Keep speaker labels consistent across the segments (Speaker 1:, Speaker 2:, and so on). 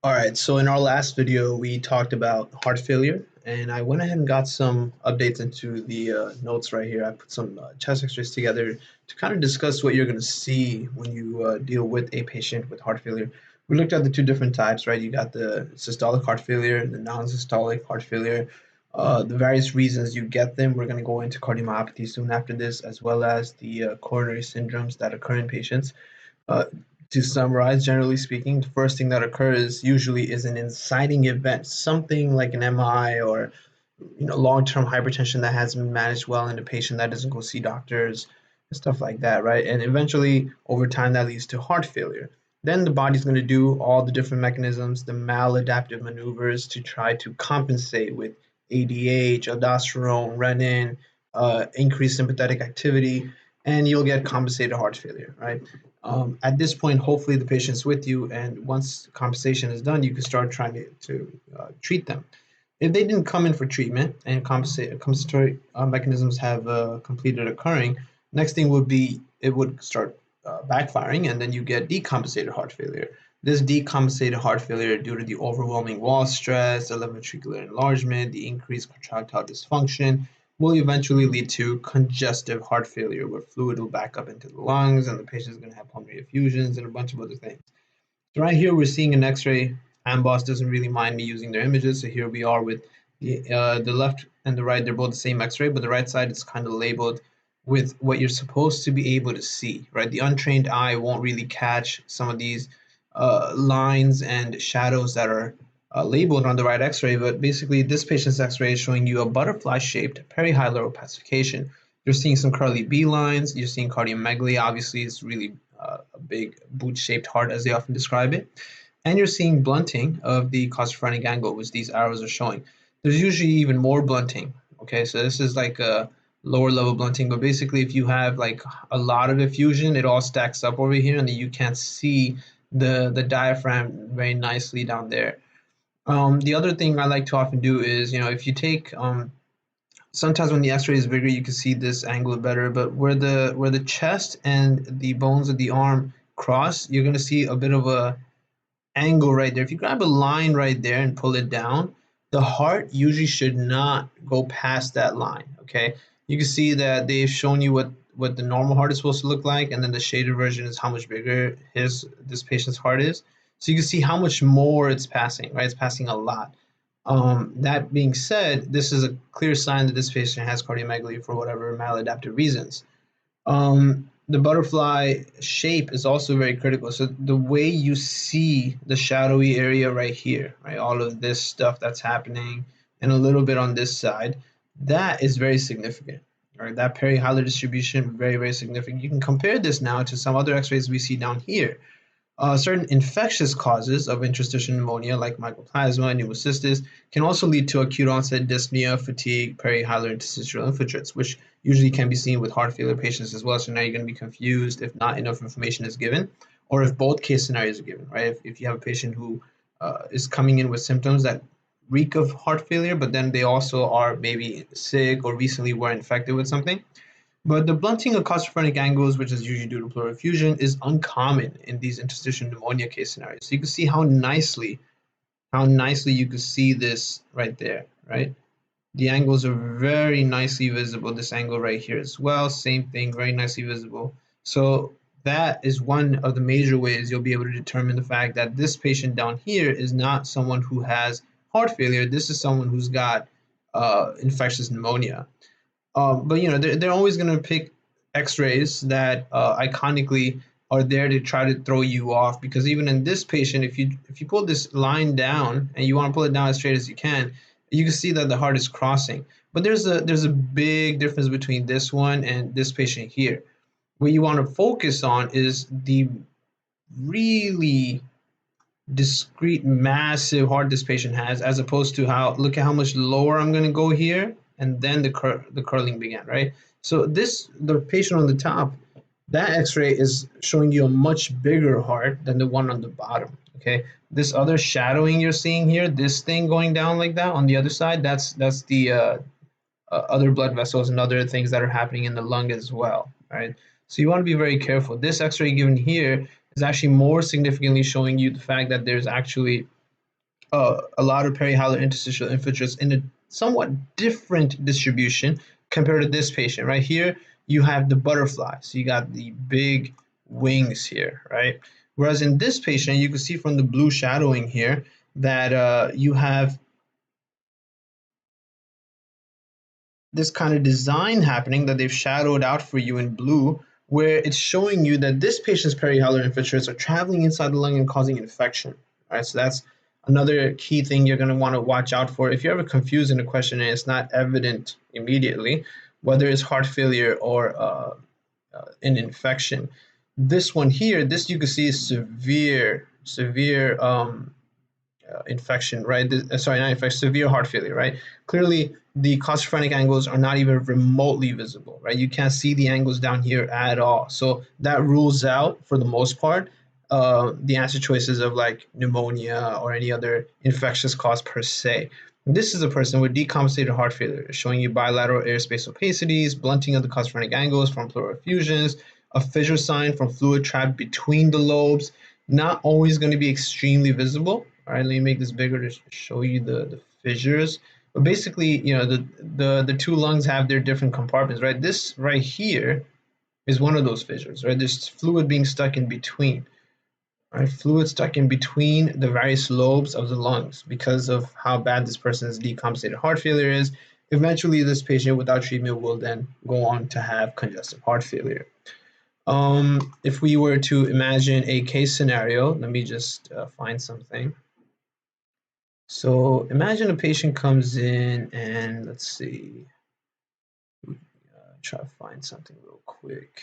Speaker 1: All right, so in our last video, we talked about heart failure, and I went ahead and got some updates into the notes right here. I put some chest x-rays together to kind of discuss what you're going to see when you deal with a patient with heart failure. We looked at the two different types, right? You got the systolic heart failure, the non-systolic heart failure, the various reasons you get them. We're going to go into cardiomyopathy soon after this, as well as the coronary syndromes that occur in patients. Uh, to summarize, generally speaking, the first thing that occurs usually is an inciting event, something like an MI or long-term hypertension that hasn't been managed well in a patient that doesn't go see doctors and stuff like that, right? And eventually, over time, that leads to heart failure. Then the body's going to do all the different mechanisms, the maladaptive maneuvers to try to compensate with ADH, aldosterone, renin, increased sympathetic activity, and you'll get compensated heart failure, right? At this point, hopefully the patient's with you, and once compensation is done, you can start trying to treat them. If they didn't come in for treatment and compensatory mechanisms have completed occurring, next thing would be it would start backfiring, and then you get decompensated heart failure. This decompensated heart failure, due to the overwhelming wall stress, the left ventricular enlargement, the increased contractile dysfunction, will eventually lead to congestive heart failure, where fluid will back up into the lungs, and the patient is going to have pulmonary effusions and a bunch of other things. So right here, we're seeing an X-ray. Amboss doesn't really mind me using their images. So here we are with the left and the right. They're both the same X-ray, but the right side is kind of labeled with what you're supposed to be able to see, right? The untrained eye won't really catch some of these lines and shadows that are labeled on the right X-ray. But basically, this patient's X-ray is showing you a butterfly-shaped perihilar opacification. You're seeing some curly B lines. You're seeing cardiomegaly. Obviously, it's really a big boot-shaped heart, as they often describe it. And you're seeing blunting of the costophrenic angle, which these arrows are showing. There's usually even more blunting. Okay, so this is like a lower level blunting, but basically, if you have like a lot of effusion, it all stacks up over here, and then you can't see the diaphragm very nicely down there. The other thing I like to often do is, if you take sometimes when the X-ray is bigger, you can see this angle better. But where the chest and the bones of the arm cross, you're going to see a bit of a angle right there. If you grab a line right there and pull it down, the heart usually should not go past that line. Okay, you can see that they've shown you what the normal heart is supposed to look like, and then the shaded version is how much bigger this patient's heart is. So you can see how much more it's passing, right? It's passing a lot. That being said, this is a clear sign that this patient has cardiomegaly for whatever maladaptive reasons. The butterfly shape is also very critical. So the way you see the shadowy area right here, right, all of this stuff that's happening and a little bit on this side, that is very significant. Right, that perihilar distribution, very, very significant. You can compare this now to some other x-rays we see down here. Certain infectious causes of interstitial pneumonia, like mycoplasma and pneumocystis, can also lead to acute onset dyspnea, fatigue, perihilar interstitial infiltrates, which usually can be seen with heart failure patients as well. So now you're going to be confused if not enough information is given, or if both case scenarios are given, right? If you have a patient who is coming in with symptoms that reek of heart failure, but then they also are maybe sick or recently were infected with something. But the blunting of costophrenic angles, which is usually due to pleural effusion, is uncommon in these interstitial pneumonia case scenarios. So you can see how nicely you can see this right there, right? The angles are very nicely visible. This angle right here as well, same thing, very nicely visible. So that is one of the major ways you'll be able to determine the fact that this patient down here is not someone who has heart failure. This is someone who's got infectious pneumonia. But they're always going to pick X-rays that iconically are there to try to throw you off, because even in this patient, if you pull this line down and you want to pull it down as straight as you can see that the heart is crossing. But there's a big difference between this one and this patient here. What you want to focus on is the really discrete, massive heart this patient has, as opposed to look at how much lower I'm going to go here, and then the curling began, right? So the patient on the top, that X-ray is showing you a much bigger heart than the one on the bottom. Okay, this other shadowing you're seeing here, this thing going down like that on the other side, that's the other blood vessels and other things that are happening in the lung as well, right? So you want to be very careful. This X-ray given here is actually more significantly showing you the fact that there's actually a lot of perihilar interstitial infiltrates in a somewhat different distribution compared to this patient. Right here, you have the butterfly. So you got the big wings here, right? Whereas in this patient, you can see from the blue shadowing here that you have this kind of design happening that they've shadowed out for you in blue, where it's showing you that this patient's perihilar infiltrates are traveling inside the lung and causing infection. Right, so that's another key thing you're going to want to watch out for. If you're ever confused in a question and it's not evident immediately, whether it's heart failure or an infection, this one here, this you can see is severe infection, right? Sorry, not infection, severe heart failure, right? Clearly, the costophrenic angles are not even remotely visible, right? You can't see the angles down here at all. So that rules out, for the most part, the answer choices of like pneumonia or any other infectious cause per se. This is a person with decompensated heart failure, showing you bilateral airspace opacities, blunting of the costophrenic angles from pleural effusions, a fissure sign from fluid trapped between the lobes, not always going to be extremely visible. All right, let me make this bigger to show you the fissures. But basically, you know, the two lungs have their different compartments, right? This right here is one of those fissures, right? There's fluid being stuck in between, right? Fluid stuck in between the various lobes of the lungs because of how bad this person's decompensated heart failure is. Eventually, this patient without treatment will then go on to have congestive heart failure. If we were to imagine a case scenario, let me just find something. So imagine a patient comes in and let's see, try to find something real quick.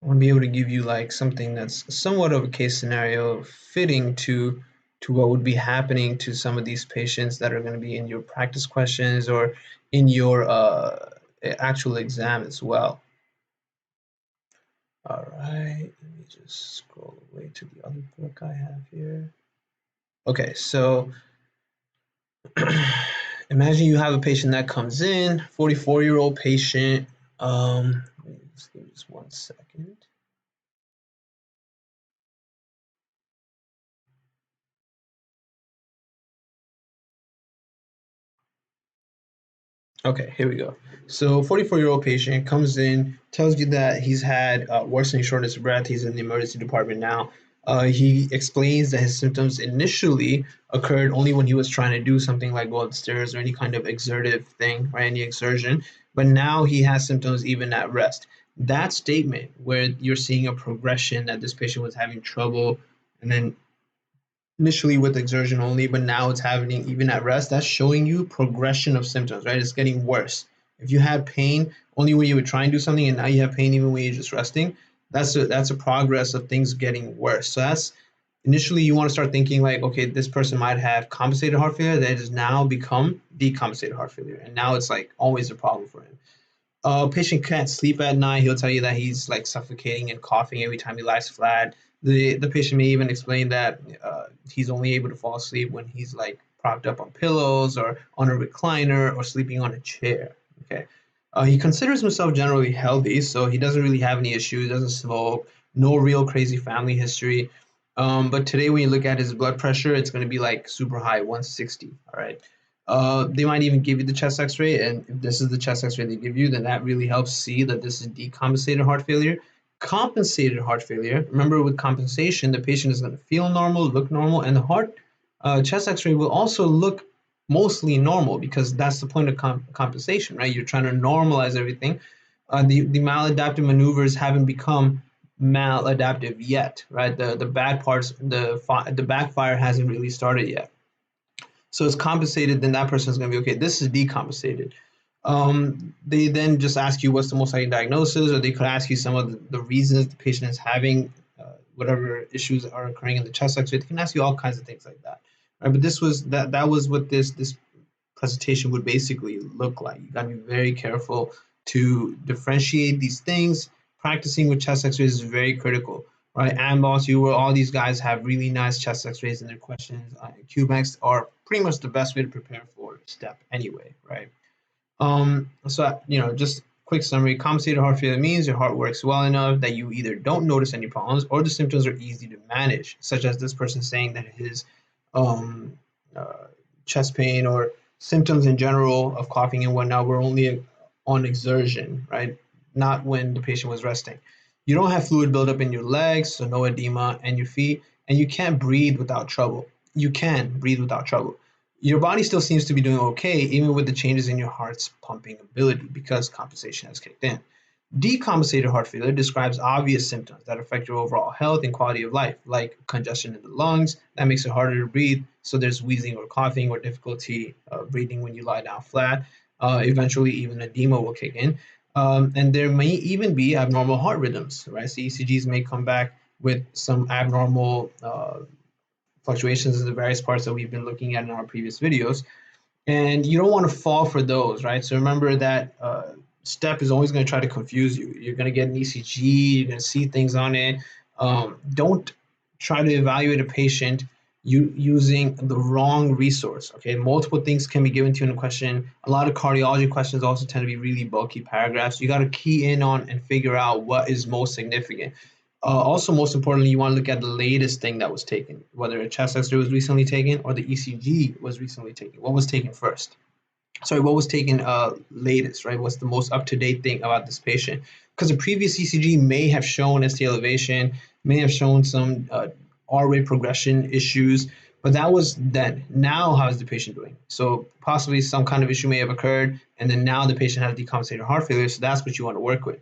Speaker 1: I want to be able to give you like something that's somewhat of a case scenario fitting to what would be happening to some of these patients that are going to be in your practice questions or in your actual exam as well. All right, let me just scroll away to the other book I have here. Okay, so imagine you have a patient that comes in, 44-year-old patient. Just give me just 1 second. Okay, here we go. So 44-year-old patient comes in, tells you that he's had worsening shortness of breath. He's in the emergency department now. He explains that his symptoms initially occurred only when he was trying to do something like go upstairs or any kind of exertive thing, right? Any exertion. But now he has symptoms even at rest. That statement where you're seeing a progression that this patient was having trouble and then initially with exertion only, but now it's happening even at rest. That's showing you progression of symptoms, right? It's getting worse. If you had pain only when you would try and do something, and now you have pain even when you're just resting, that's a progress of things getting worse. So that's initially you want to start thinking like, okay, this person might have compensated heart failure that has now become decompensated heart failure, and now it's like always a problem for him. Patient can't sleep at night. He'll tell you that he's like suffocating and coughing every time he lies flat. The patient may even explain that he's only able to fall asleep when he's like propped up on pillows or on a recliner or sleeping on a chair. Okay. He considers himself generally healthy, so he doesn't really have any issues. Doesn't smoke. No real crazy family history. But today, when you look at his blood pressure, it's going to be like super high, 160. All right. They might even give you the chest X-ray, and if this is the chest X-ray they give you, then that really helps see that this is decompensated heart failure. Compensated heart failure. Remember, with compensation, the patient is going to feel normal, look normal, and the heart chest X-ray will also look mostly normal because that's the point of compensation, right? You're trying to normalize everything. The maladaptive maneuvers haven't become maladaptive yet, right? The bad parts, the backfire hasn't really started yet. So it's compensated, then that person is going to be okay. This is decompensated. They then just ask you what's the most likely diagnosis, or they could ask you some of the reasons the patient is having whatever issues are occurring in the chest X-ray. They can ask you all kinds of things like that. Right? But this was that was what this presentation would basically look like. You got to be very careful to differentiate these things. Practicing with chest X-rays is very critical, right? AMBOSS, all these guys have really nice chest X-rays in their questions. QMX are pretty much the best way to prepare for STEP anyway, right? So just quick summary: compensated heart failure means your heart works well enough that you either don't notice any problems or the symptoms are easy to manage, such as this person saying that his um, uh, chest pain or symptoms in general of coughing and whatnot were only on exertion, right? Not when the patient was resting. You don't have fluid buildup in your legs, so no edema, and your feet, and you can't breathe without trouble. You can breathe without trouble. Your body still seems to be doing okay, even with the changes in your heart's pumping ability because compensation has kicked in. Decompensated heart failure describes obvious symptoms that affect your overall health and quality of life, like congestion in the lungs that makes it harder to breathe. So there's wheezing or coughing or difficulty breathing when you lie down flat. Eventually, even edema will kick in. And there may even be abnormal heart rhythms, right? So ECGs may come back with some abnormal fluctuations in the various parts that we've been looking at in our previous videos, and you don't want to fall for those, right? So remember that step is always going to try to confuse you. You're going to get an ECG, you're going to see things on it. Don't try to evaluate a patient using the wrong resource. Okay, multiple things can be given to you in a question. A lot of cardiology questions also tend to be really bulky paragraphs. You got to key in on and figure out what is most significant. Also, most importantly, you want to look at the latest thing that was taken, whether a chest X-ray was recently taken or the ECG was recently taken. What was taken first? Sorry, what was taken latest, right? What's the most up-to-date thing about this patient? Because the previous ECG may have shown ST elevation, may have shown some R rate progression issues, but that was then. Now, how is the patient doing? So possibly some kind of issue may have occurred, and then now the patient has decompensated heart failure, so that's what you want to work with.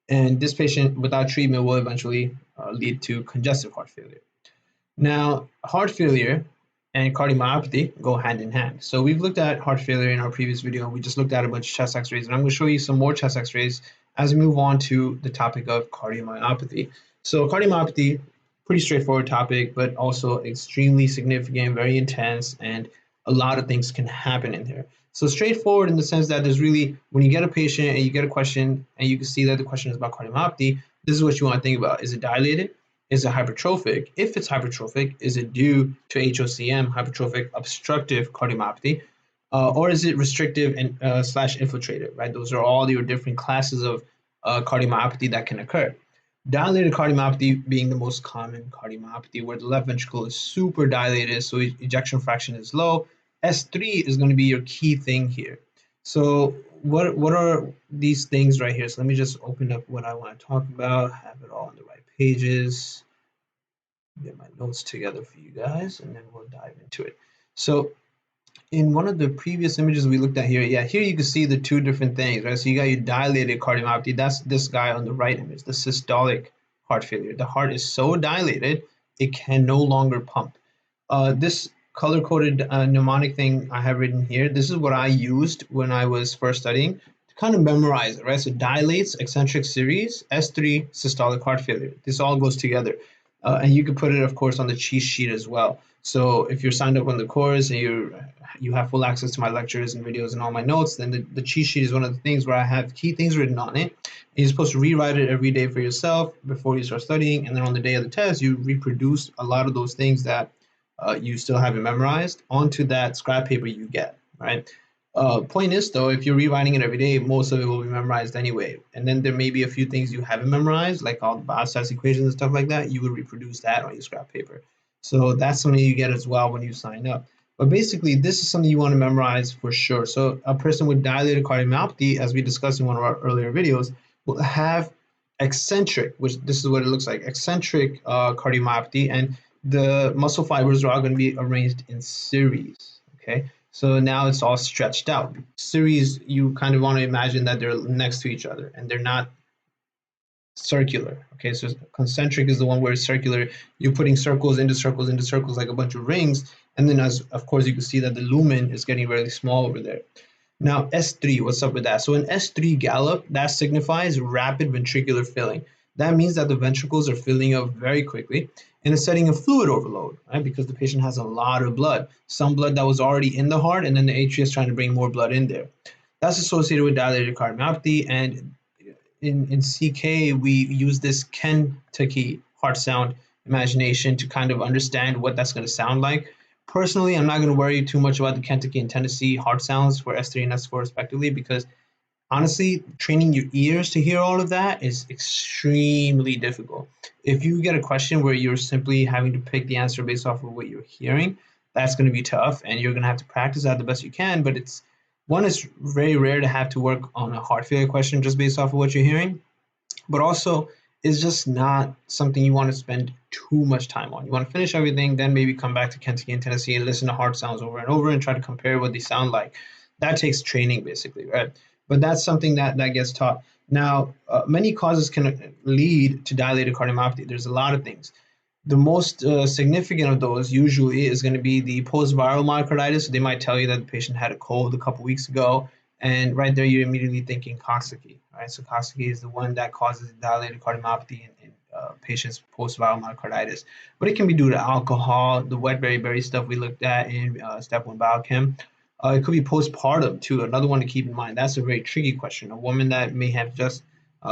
Speaker 1: And this patient without treatment will eventually lead to congestive heart failure. Now, heart failure and cardiomyopathy go hand in hand. So we've looked at heart failure in our previous video, and we just looked at a bunch of chest x-rays, and I'm going to show you some more chest x-rays as we move on to the topic of cardiomyopathy. So cardiomyopathy, pretty straightforward topic, but also extremely significant, very intense, and a lot of things can happen in here. So straightforward in the sense that there's really, when you get a patient and you get a question and you can see that the question is about cardiomyopathy, this is what you want to think about. Is it dilated? Is it hypertrophic? If it's hypertrophic, is it due to HOCM, hypertrophic obstructive cardiomyopathy, or is it restrictive and slash infiltrative, right? Those are all your different classes of cardiomyopathy that can occur. Dilated cardiomyopathy being the most common cardiomyopathy, where the left ventricle is super dilated, so ejection fraction is low. S3 is going to be your key thing here. So what are these things right here? So let me just open up what I want to talk about, have it all on the right pages, get my notes together for you guys, and then we'll dive into it. So in one of the previous images we looked at here, yeah, here you can see the two different things, right? So you got your dilated cardiomyopathy. That's this guy on the right image, the systolic heart failure. The heart is so dilated, it can no longer pump. This color-coded mnemonic thing I have written here, this is what I used when I was first studying to kind of memorize it, right? So dilates, eccentric series, S3, systolic heart failure. This all goes together. And you can put it, of course, on the cheat sheet as well. So if you're signed up on the course and you have full access to my lectures and videos and all my notes, then the cheat sheet is one of the things where I have key things written on it. And you're supposed to rewrite it every day for yourself before you start studying. And then on the day of the test, you reproduce a lot of those things that you still haven't memorized onto that scrap paper you get, right? Point is, though, if you're rewriting it every day, most of it will be memorized anyway. And then there may be a few things you haven't memorized, like all the biostats equations and stuff like that. You would reproduce that on your scrap paper. So that's something you get as well when you sign up. But basically, this is something you want to memorize for sure. So a person with dilated cardiomyopathy, as we discussed in one of our earlier videos, will have eccentric, which this is what it looks like, eccentric cardiomyopathy, and the muscle fibers are all going to be arranged in series, okay? So now it's all stretched out. Series, you kind of want to imagine that they're next to each other and they're not circular, okay? So concentric is the one where it's circular. You're putting circles into circles into circles like a bunch of rings, and then as of course you can see that the lumen is getting really small over there. Now S3, what's up with that? So in S3 gallop, that signifies rapid ventricular filling. That means that the ventricles are filling up very quickly in a setting of fluid overload, right? Because the patient has a lot of blood, some blood that was already in the heart, and then the atria is trying to bring more blood in there. That's associated with dilated cardiomyopathy, and in CK, we use this Kentucky heart sound imagination to kind of understand what that's going to sound like. Personally, I'm not going to worry too much about the Kentucky and Tennessee heart sounds for S3 and S4 respectively, because honestly, training your ears to hear all of that is extremely difficult. If you get a question where you're simply having to pick the answer based off of what you're hearing, that's going to be tough, and you're going to have to practice that the best you can. But it's very rare to have to work on a heart failure question just based off of what you're hearing, but also it's just not something you want to spend too much time on. You want to finish everything, then maybe come back to Kentucky and Tennessee and listen to heart sounds over and over and try to compare what they sound like. That takes training, basically, right? But that's something that gets taught. Now, many causes can lead to dilated cardiomyopathy. There's a lot of things. The most significant of those usually is going to be the post-viral myocarditis. So they might tell you that the patient had a cold a couple weeks ago, and right there you're immediately thinking Coxsackie, right? So Coxsackie is the one that causes dilated cardiomyopathy in patients post-viral myocarditis. But it can be due to alcohol, the wet berry stuff we looked at in step one biochem. It could be postpartum too. Another one to keep in mind. That's a very tricky question. A woman that may have just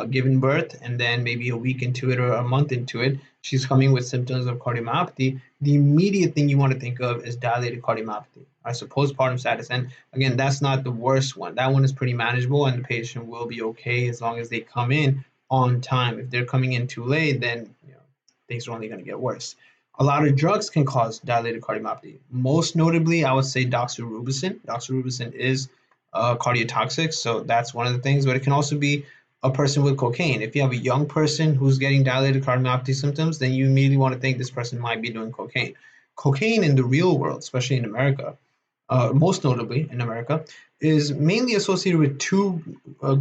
Speaker 1: given birth and then maybe a week into it or a month into it, she's coming with symptoms of cardiomyopathy. The immediate thing you want to think of is dilated cardiomyopathy. Right? So postpartum status. And again, that's not the worst one. That one is pretty manageable and the patient will be okay as long as they come in on time. If they're coming in too late, then things are only going to get worse. A lot of drugs can cause dilated cardiomyopathy. Most notably, I would say doxorubicin. Doxorubicin is cardiotoxic, so that's one of the things. But it can also be a person with cocaine. If you have a young person who's getting dilated cardiomyopathy symptoms, then you immediately want to think this person might be doing cocaine. Cocaine in the real world, especially in America, most notably in America, is mainly associated with two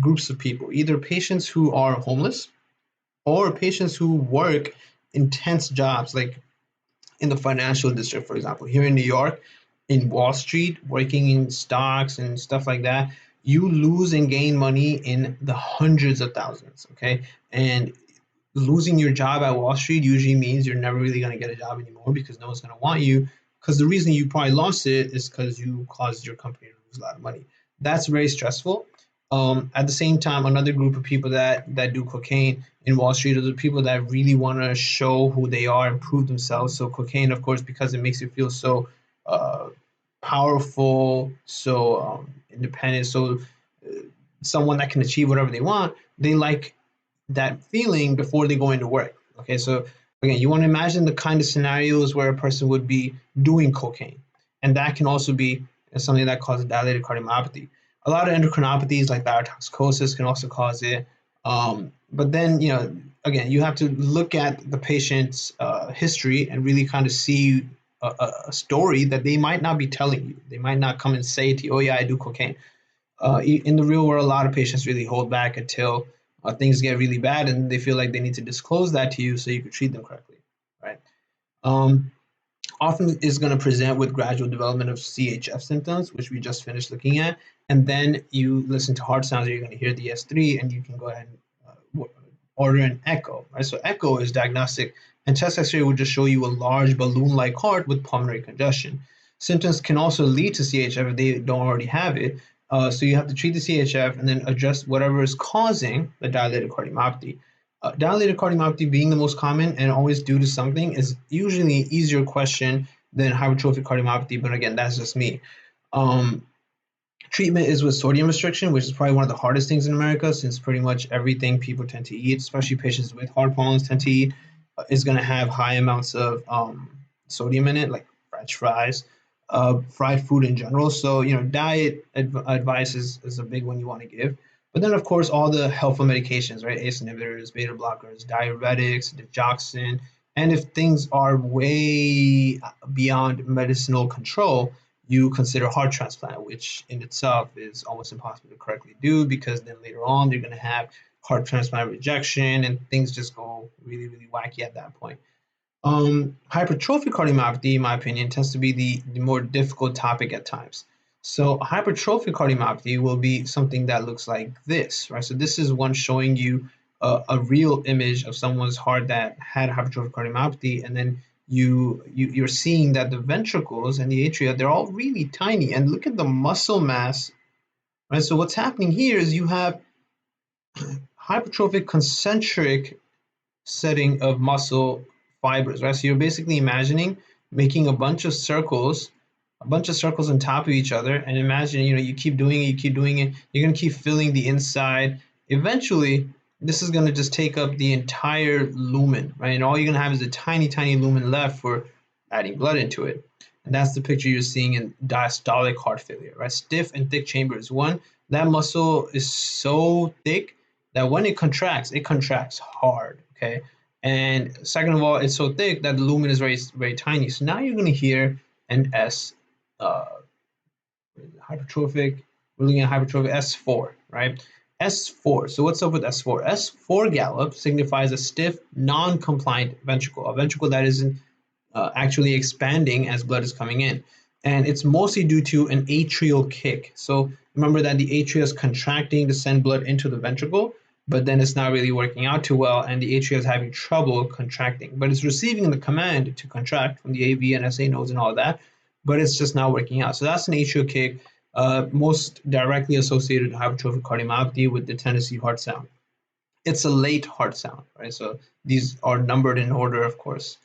Speaker 1: groups of people, either patients who are homeless or patients who work intense jobs, like in the financial district, for example, here in New York, in Wall Street, working in stocks and stuff like that, you lose and gain money in the hundreds of thousands. Okay. And losing your job at Wall Street usually means you're never really going to get a job anymore because no one's going to want you. Because the reason you probably lost it is because you caused your company to lose a lot of money. That's very stressful. At the same time, another group of people that do cocaine in Wall Street are the people that really want to show who they are and prove themselves. So cocaine, of course, because it makes you feel so uh, powerful, so independent, so someone that can achieve whatever they want. They like that feeling before they go into work. Okay, so again, you want to imagine the kind of scenarios where a person would be doing cocaine, and that can also be something that causes dilated cardiomyopathy. A lot of endocrinopathies like thyrotoxicosis can also cause it. But then, again, you have to look at the patient's history and really kind of see a story that they might not be telling you. They might not come and say to you, "Oh yeah, I do cocaine." In the real world, a lot of patients really hold back until things get really bad and they feel like they need to disclose that to you so you can treat them correctly, right? Um, Often is going to present with gradual development of CHF symptoms, which we just finished looking at, and then you listen to heart sounds, you're going to hear the S3, and you can go ahead and order an echo, right? So echo is diagnostic, and chest X-ray would just show you a large balloon-like heart with pulmonary congestion. Symptoms can also lead to CHF if they don't already have it. So you have to treat the CHF and then address whatever is causing the dilated cardiomyopathy. Dilated cardiomyopathy being the most common and always due to something is usually an easier question than hypertrophic cardiomyopathy, but again, that's just me. Um, Treatment is with sodium restriction, which is probably one of the hardest things in America since pretty much everything people tend to eat, especially patients with heart problems tend to eat, is going to have high amounts of sodium in it, like French fries, fried food in general. So, diet advice is a big one you want to give. But then, of course, all the helpful medications, right? ACE inhibitors, beta blockers, diuretics, digoxin. And if things are way beyond medicinal control, you consider heart transplant, which in itself is almost impossible to correctly do because then later on they're going to have heart transplant rejection and things just go really, really wacky at that point. Hypertrophic cardiomyopathy, in my opinion, tends to be the more difficult topic at times. So hypertrophic cardiomyopathy will be something that looks like this, right? So this is one showing you a real image of someone's heart that had hypertrophic cardiomyopathy, and then you're seeing that the ventricles and the atria, they're all really tiny. And look at the muscle mass, right? So what's happening here is you have hypertrophic concentric setting of muscle fibers, right? So you're basically imagining making a bunch of circles a bunch of circles on top of each other, and imagine, you keep doing it, you're going to keep filling the inside. Eventually, this is going to just take up the entire lumen, right? And all you're going to have is a tiny, tiny lumen left for adding blood into it. And that's the picture you're seeing in diastolic heart failure, right? Stiff and thick chambers. One, that muscle is so thick that when it contracts hard, okay? And second of all, it's so thick that the lumen is very, very tiny. So now you're going to hear an S, uh, hypertrophic. We're looking at hypertrophic S4, right? S4. So what's up with S4? S4 gallop signifies a stiff, non-compliant ventricle, a ventricle that isn't actually expanding as blood is coming in. And it's mostly due to an atrial kick. So remember that the atria is contracting to send blood into the ventricle, but then it's not really working out too well, and the atria is having trouble contracting. But it's receiving the command to contract from the AV and SA nodes and all that, but it's just not working out. So that's an atrial kick, most directly associated with hypertrophic cardiomyopathy with the Tennessee heart sound. It's a late heart sound, right? So these are numbered in order, of course.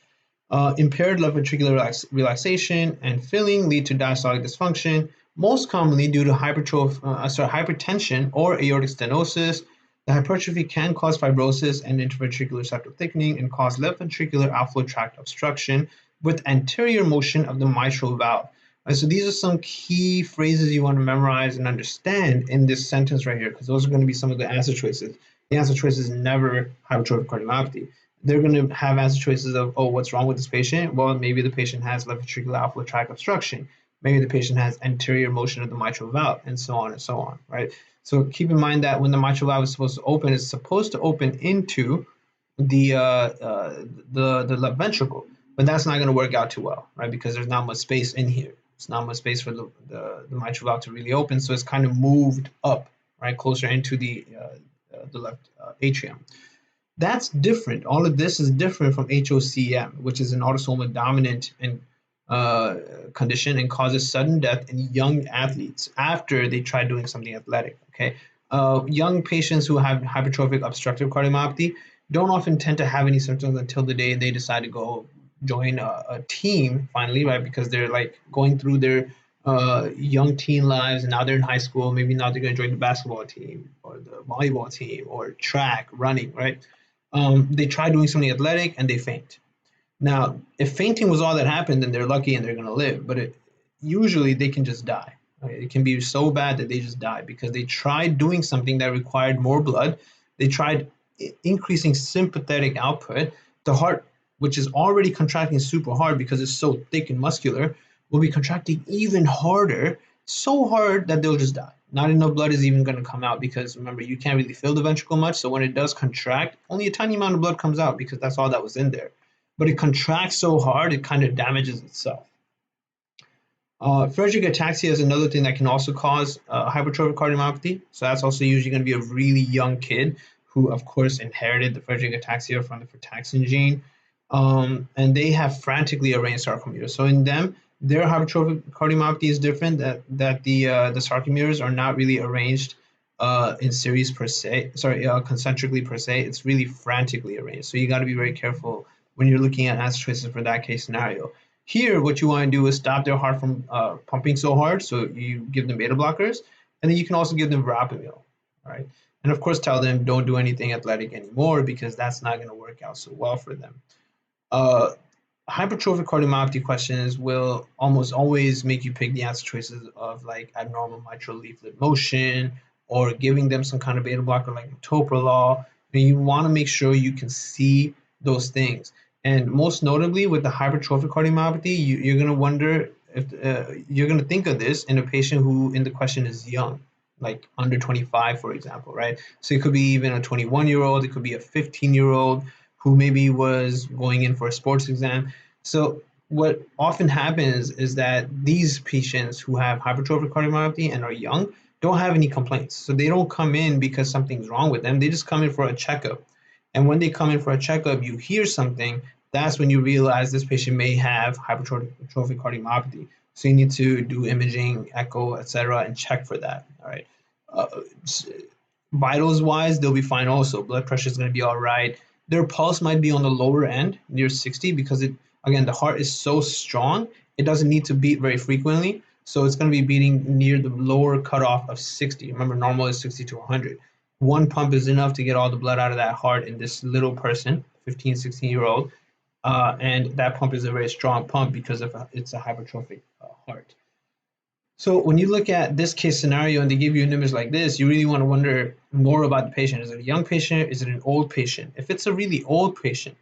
Speaker 1: Impaired left ventricular relaxation and filling lead to diastolic dysfunction, most commonly due to hypertension or aortic stenosis. The hypertrophy can cause fibrosis and interventricular septal thickening and cause left ventricular outflow tract obstruction with anterior motion of the mitral valve. Right, so these are some key phrases you want to memorize and understand in this sentence right here, because those are going to be some of the answer choices. The answer choice is never hypertrophic cardiomyopathy. They're going to have answer choices of, oh, what's wrong with this patient? Well, maybe the patient has left ventricular outflow tract obstruction. Maybe the patient has anterior motion of the mitral valve, and so on, right? So keep in mind that when the mitral valve is supposed to open, it's supposed to open into the left ventricle, but that's not going to work out too well, right? Because there's not much space in here. It's not much space for the mitral valve to really open, so it's kind of moved up, right, closer into the left atrium. That's different. All of this is different from HOCM, which is an autosomal dominant and condition and causes sudden death in young athletes after they try doing something athletic. Okay, young patients who have hypertrophic obstructive cardiomyopathy don't often tend to have any symptoms until the day they decide to go join a team finally, right? Because they're like going through their young teen lives, and now they're in high school. Maybe now they're going to join the basketball team or the volleyball team or track, running, right? They try doing something athletic and they faint. Now, if fainting was all that happened, then they're lucky and they're going to live. But usually they can just die. Right? It can be so bad that they just die because they tried doing something that required more blood. They tried increasing sympathetic output. The heart, which is already contracting super hard because it's so thick and muscular, will be contracting even harder, so hard that they'll just die. Not enough blood is even going to come out because remember, you can't really fill the ventricle much. So when it does contract, only a tiny amount of blood comes out because that's all that was in there. But it contracts so hard, it kind of damages itself. Friedreich ataxia is another thing that can also cause hypertrophic cardiomyopathy. So that's also usually going to be a really young kid who, of course, inherited the Friedreich ataxia from the frataxin gene. And they have frantically arranged sarcomeres. So in them, their hypertrophic cardiomyopathy is different, that the sarcomeres are not really arranged in series per se, concentrically per se. It's really frantically arranged. So you got to be very careful when you're looking at answer choices for that case scenario. Here, what you want to do is stop their heart from pumping so hard, so you give them beta blockers, and then you can also give them verapamil, right? And of course, tell them don't do anything athletic anymore because that's not going to work out so well for them. Hypertrophic cardiomyopathy questions will almost always make you pick the answer choices of like abnormal mitral leaflet motion or giving them some kind of beta blocker like metoprolol. And you want to make sure you can see those things. And most notably with the hypertrophic cardiomyopathy, you're going to wonder if you're going to think of this in a patient who in the question is young, like under 25, for example, right? So it could be even a 21-year-old, it could be a 15-year-old who maybe was going in for a sports exam. So what often happens is that these patients who have hypertrophic cardiomyopathy and are young don't have any complaints. So they don't come in because something's wrong with them. They just come in for a checkup. And when they come in for a checkup, you hear something, that's when you realize this patient may have hypertrophic cardiomyopathy. So you need to do imaging, echo, etc., and check for that. All right. Vitals wise, they'll be fine also. Blood pressure is going to be all right. Their pulse might be on the lower end, near 60, because again, the heart is so strong, it doesn't need to beat very frequently. So it's going to be beating near the lower cutoff of 60. Remember, normal is 60 to 100. One pump is enough to get all the blood out of that heart in this little person, 15, 16-year-old. And that pump is a very strong pump because it's a hypertrophic heart. So when you look at this case scenario and they give you an image like this, you really want to wonder more about the patient. Is it a young patient? Is it an old patient? If it's a really old patient,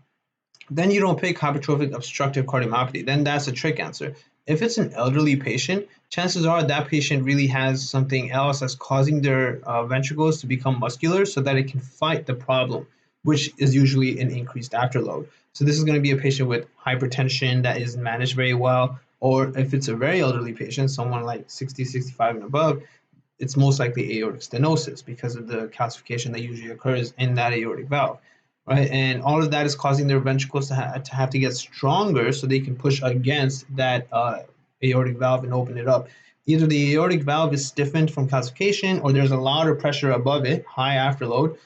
Speaker 1: then you don't pick hypertrophic obstructive cardiomyopathy. Then that's a trick answer. If it's an elderly patient, chances are that patient really has something else that's causing their ventricles to become muscular so that it can fight the problem, which is usually an increased afterload. So this is going to be a patient with hypertension that is managed very well, or if it's a very elderly patient, someone like 60, 65 and above, it's most likely aortic stenosis because of the calcification that usually occurs in that aortic valve, right? And all of that is causing their ventricles to have to get stronger so they can push against that aortic valve and open it up. Either the aortic valve is stiffened from calcification, or there's a lot of pressure above it, high afterload,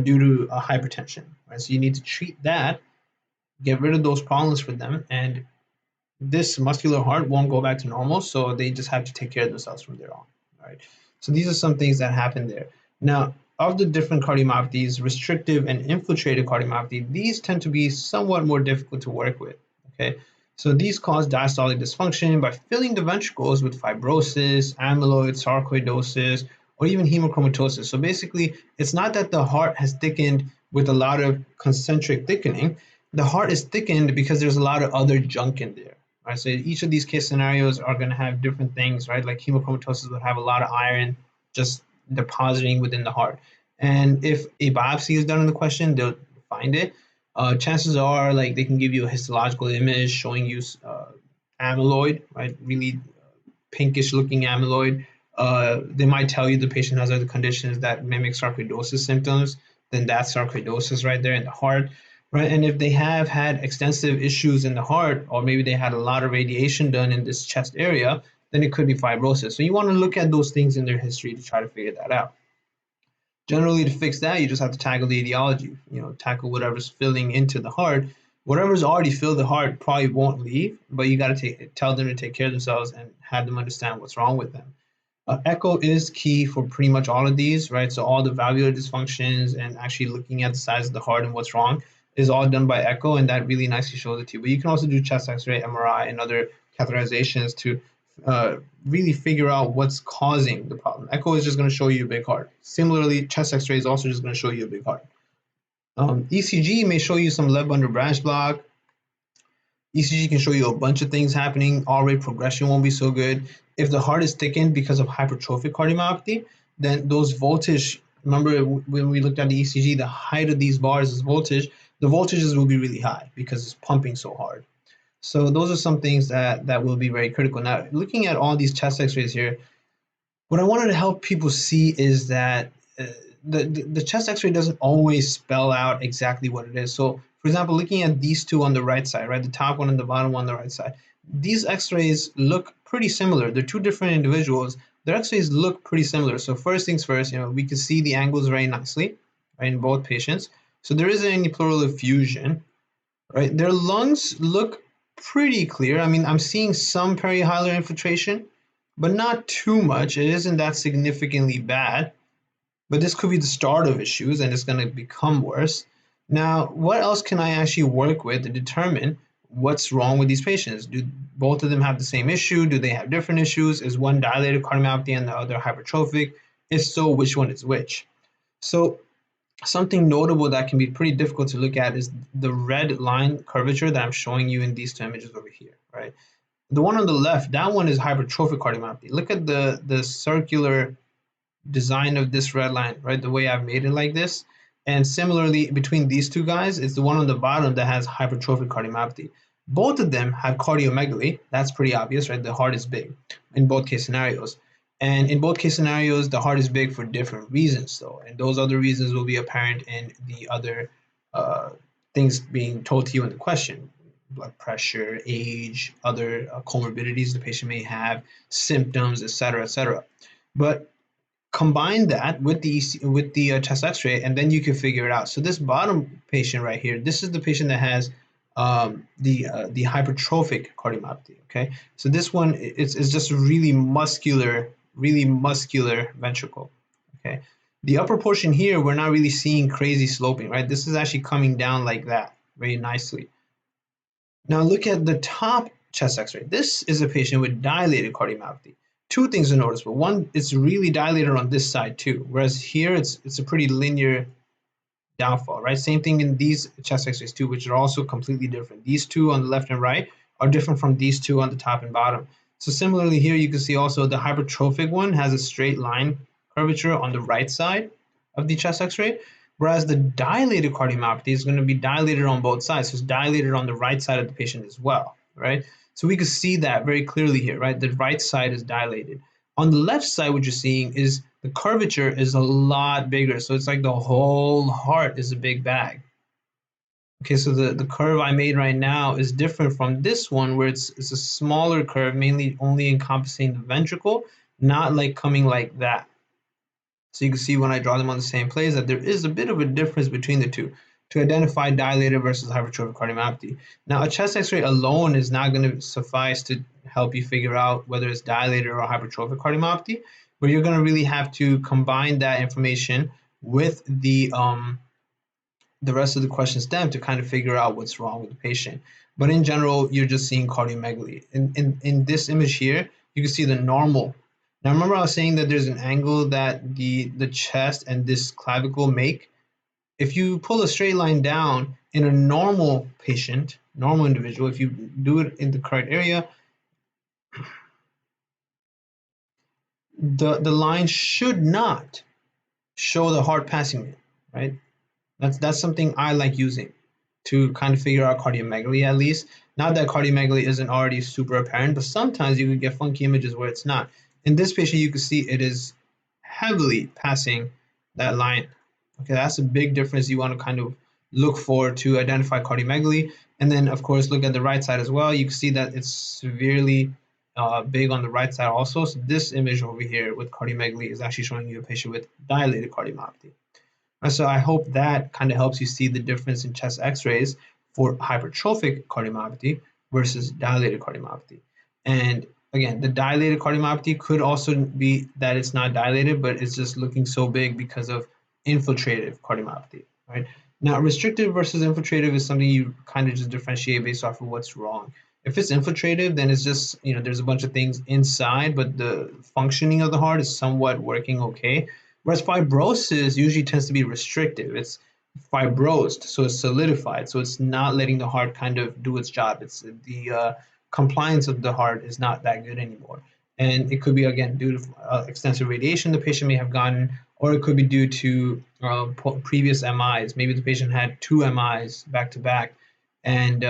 Speaker 1: due to hypertension, right? So you need to treat that, get rid of those problems for them, and this muscular heart won't go back to normal, so they just have to take care of themselves from there on. Right. So these are some things that happen there. Now, of the different cardiomyopathies, restrictive and infiltrative cardiomyopathy, these tend to be somewhat more difficult to work with. Okay. So these cause diastolic dysfunction by filling the ventricles with fibrosis, amyloid, sarcoidosis, or even hemochromatosis. So basically, it's not that the heart has thickened with a lot of concentric thickening. The heart is thickened because there's a lot of other junk in there. Right, so each of these case scenarios are going to have different things, right? Like hemochromatosis would have a lot of iron just depositing within the heart. And if a biopsy is done in the question, they'll find it. Chances are, like, they can give you a histological image showing you amyloid, right? Really pinkish looking amyloid. They might tell you the patient has other conditions that mimic sarcoidosis symptoms. Then that's sarcoidosis right there in the heart. Right, and if they have had extensive issues in the heart, or maybe they had a lot of radiation done in this chest area, then it could be fibrosis. So you want to look at those things in their history to try to figure that out. Generally, to fix that, you just have to tackle the etiology. Tackle whatever's filling into the heart. Whatever's already filled the heart probably won't leave, but you got to tell them to take care of themselves and have them understand what's wrong with them. Echo is key for pretty much all of these, right? So all the valvular dysfunctions and actually looking at the size of the heart and what's wrong is all done by echo, and that really nicely shows it to you. But you can also do chest x-ray, MRI, and other catheterizations to really figure out what's causing the problem. Echo is just going to show you a big heart. Similarly, chest x-ray is also just going to show you a big heart. ECG may show you some left bundle branch block. ECG can show you a bunch of things happening. All-rate progression won't be so good. If the heart is thickened because of hypertrophic cardiomyopathy, then those voltage, remember when we looked at the ECG, the height of these bars is voltage. The voltages will be really high because it's pumping so hard. So those are some things that will be very critical. Now, looking at all these chest x-rays here, what I wanted to help people see is that the chest x-ray doesn't always spell out exactly what it is. So, for example, looking at these two on the right side, right, the top one and the bottom one on the right side, these x-rays look pretty similar. They're two different individuals. Their x-rays look pretty similar. So first things first, we can see the angles very nicely, right, in both patients. So there isn't any pleural effusion, right? Their lungs look pretty clear. I mean, I'm seeing some perihilar infiltration, but not too much. It isn't that significantly bad, but this could be the start of issues and it's going to become worse. Now, what else can I actually work with to determine what's wrong with these patients? Do both of them have the same issue? Do they have different issues? Is one dilated cardiomyopathy and the other hypertrophic? If so, which one is which? So something notable that can be pretty difficult to look at is the red line curvature that I'm showing you in these two images over here, right? The one on the left, that one is hypertrophic cardiomyopathy. Look at the circular design of this red line, right? The way I've made it like this. And similarly, between these two guys, it's the one on the bottom that has hypertrophic cardiomyopathy. Both of them have cardiomegaly. That's pretty obvious, right? The heart is big in both case scenarios. And in both case scenarios, the heart is big for different reasons, though. And those other reasons will be apparent in the other things being told to you in the question. Blood pressure, age, other comorbidities the patient may have, symptoms, et cetera, But combine that with the chest x-ray, and then you can figure it out. So this bottom patient right here, this is the patient that has the hypertrophic cardiomyopathy. Okay, so this one it's just a really muscular ventricle. Okay, the upper portion here we're not really seeing crazy sloping, right? This is actually coming down like that very nicely. Now look at the top chest X-ray. This is a patient with dilated cardiomyopathy. Two things to notice, but one, it's really dilated on this side too, whereas here it's a pretty linear downfall, right? Same thing in these chest X-rays too, which are also completely different. These two on the left and right are different from these two on the top and bottom. So similarly here, you can see also the hypertrophic one has a straight line curvature on the right side of the chest X-ray, whereas the dilated cardiomyopathy is going to be dilated on both sides. So it's dilated on the right side of the patient as well, right? So we can see that very clearly here, right? The right side is dilated. On the left side, what you're seeing is the curvature is a lot bigger. So it's like the whole heart is a big bag. Okay, so the curve I made right now is different from this one where it's a smaller curve, mainly only encompassing the ventricle, not like coming like that. So you can see when I draw them on the same place that there is a bit of a difference between the two to identify dilated versus hypertrophic cardiomyopathy. Now, a chest X-ray alone is not going to suffice to help you figure out whether it's dilated or hypertrophic cardiomyopathy, but you're going to really have to combine that information with the rest of the question stem to kind of figure out what's wrong with the patient. But in general, you're just seeing cardiomegaly. In this image here, you can see the normal. Now remember I was saying that there's an angle that the chest and this clavicle make. If you pull a straight line down in a normal patient, normal individual, if you do it in the correct area, the line should not show the heart passing it, right? That's something I like using to kind of figure out cardiomegaly at least. Not that cardiomegaly isn't already super apparent, but sometimes you can get funky images where it's not. In this patient, you can see it is heavily passing that line. Okay, that's a big difference you want to kind of look for to identify cardiomegaly. And then, of course, look at the right side as well. You can see that it's severely big on the right side also. So this image over here with cardiomegaly is actually showing you a patient with dilated cardiomyopathy. So I hope that kind of helps you see the difference in chest X-rays for hypertrophic cardiomyopathy versus dilated cardiomyopathy. And again, the dilated cardiomyopathy could also be that it's not dilated, but it's just looking so big because of infiltrative cardiomyopathy, right? Now, restrictive versus infiltrative is something you kind of just differentiate based off of what's wrong. If it's infiltrative, then it's just, there's a bunch of things inside, but the functioning of the heart is somewhat working okay. Whereas fibrosis usually tends to be restrictive. It's fibrosed, so it's solidified, so it's not letting the heart kind of do its job. It's the compliance of the heart is not that good anymore. And it could be, again, due to extensive radiation the patient may have gotten, or it could be due to previous MIs. Maybe the patient had 2 MIs back to back, and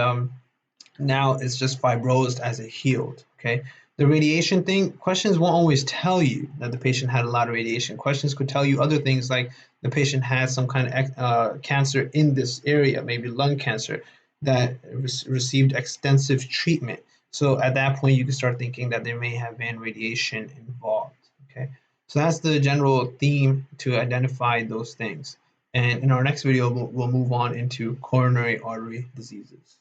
Speaker 1: now it's just fibrosed as it healed. Okay. The radiation thing, questions won't always tell you that the patient had a lot of radiation. Questions could tell you other things like the patient had some kind of cancer in this area, maybe lung cancer, that received extensive treatment. So at that point, you can start thinking that there may have been radiation involved. Okay. So that's the general theme to identify those things. And in our next video, we'll move on into coronary artery diseases.